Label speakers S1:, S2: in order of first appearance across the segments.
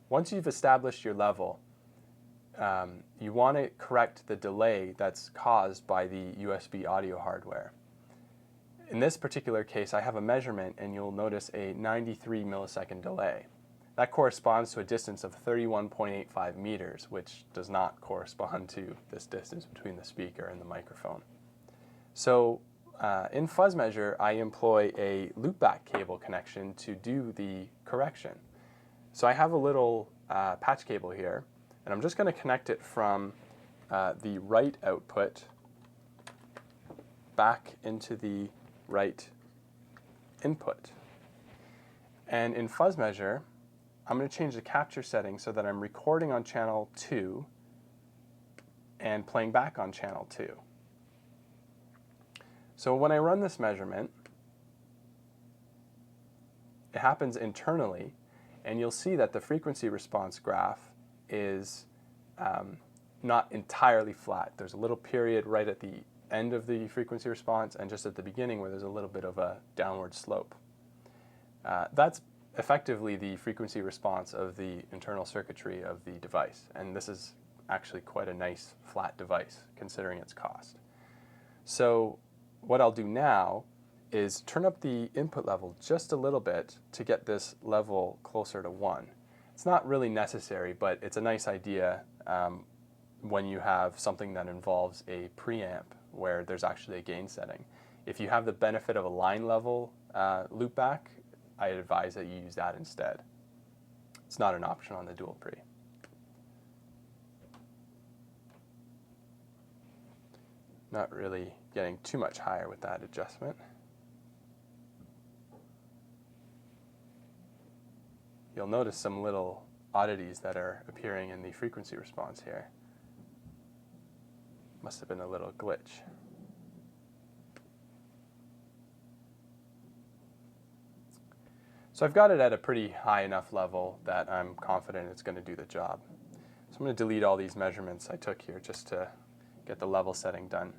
S1: Once you've established your level, you want to correct the delay that's caused by the USB audio hardware. In this particular case, I have a measurement, and you'll notice a 93 millisecond delay. That corresponds to a distance of 31.85 meters, which does not correspond to this distance between the speaker and the microphone. So in FuzzMeasure, I employ a loopback cable connection to do the correction. So I have a little patch cable here, and I'm just going to connect it from the right output back into the right input. And in FuzzMeasure, I'm going to change the capture setting so that I'm recording on channel 2 and playing back on channel 2. So when I run this measurement, it happens internally, and you'll see that the frequency response graph is not entirely flat. There's a little period right at the end of the frequency response and just at the beginning where there's a little bit of a downward slope. That's effectively the frequency response of the internal circuitry of the device, and this is actually quite a nice flat device considering its cost. So what I'll do now is turn up the input level just a little bit to get this level closer to 1. It's not really necessary, but it's a nice idea when you have something that involves a preamp where there's actually a gain setting. If you have the benefit of a line level loopback, I advise that you use that instead. It's not an option on the dual pre. Not really getting too much higher with that adjustment. You'll notice some little oddities that are appearing in the frequency response here. Must have been a little glitch. So I've got it at a pretty high enough level that I'm confident it's going to do the job. So I'm going to delete all these measurements I took here just to get the level setting done.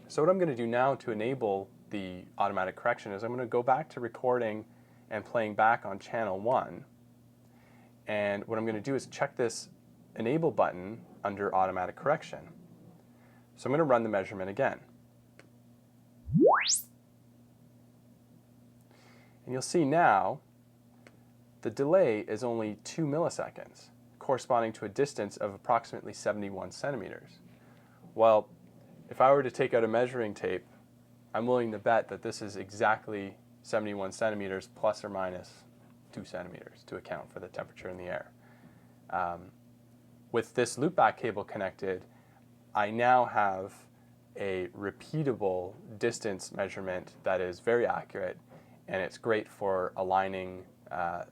S1: So what I'm going to do now to enable the automatic correction is I'm going to go back to recording and playing back on channel 1. And what I'm going to do is check this enable button under automatic correction. So I'm going to run the measurement again. And you'll see now the delay is only 2 milliseconds, corresponding to a distance of approximately 71 centimeters. Well, if I were to take out a measuring tape, I'm willing to bet that this is exactly 71 centimeters plus or minus 2 centimeters to account for the temperature in the air. With this loopback cable connected, I now have a repeatable distance measurement that is very accurate, and it's great for aligning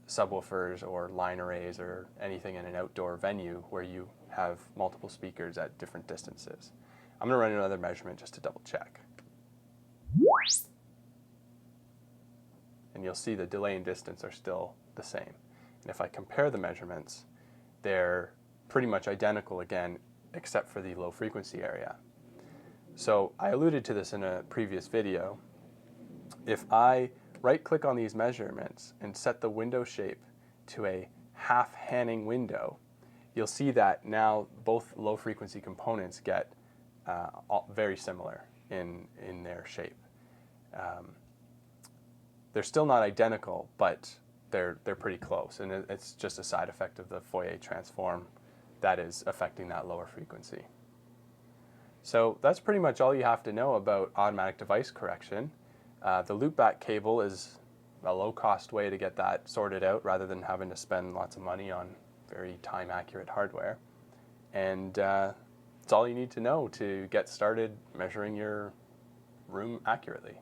S1: subwoofers or line arrays or anything in an outdoor venue where you have multiple speakers at different distances. I'm going to run another measurement just to double check. And you'll see the delay and distance are still the same. And if I compare the measurements, they're pretty much identical again, except for the low frequency area. So I alluded to this in a previous video. If I right-click on these measurements and set the window shape to a half-Hanning window, you'll see that now both low-frequency components get very similar in their shape. They're still not identical, but they're pretty close, and it's just a side effect of the Fourier transform that is affecting that lower frequency. So that's pretty much all you have to know about automatic device correction. The loopback cable is a low-cost way to get that sorted out rather than having to spend lots of money on very time-accurate hardware. And it's all you need to know to get started measuring your room accurately.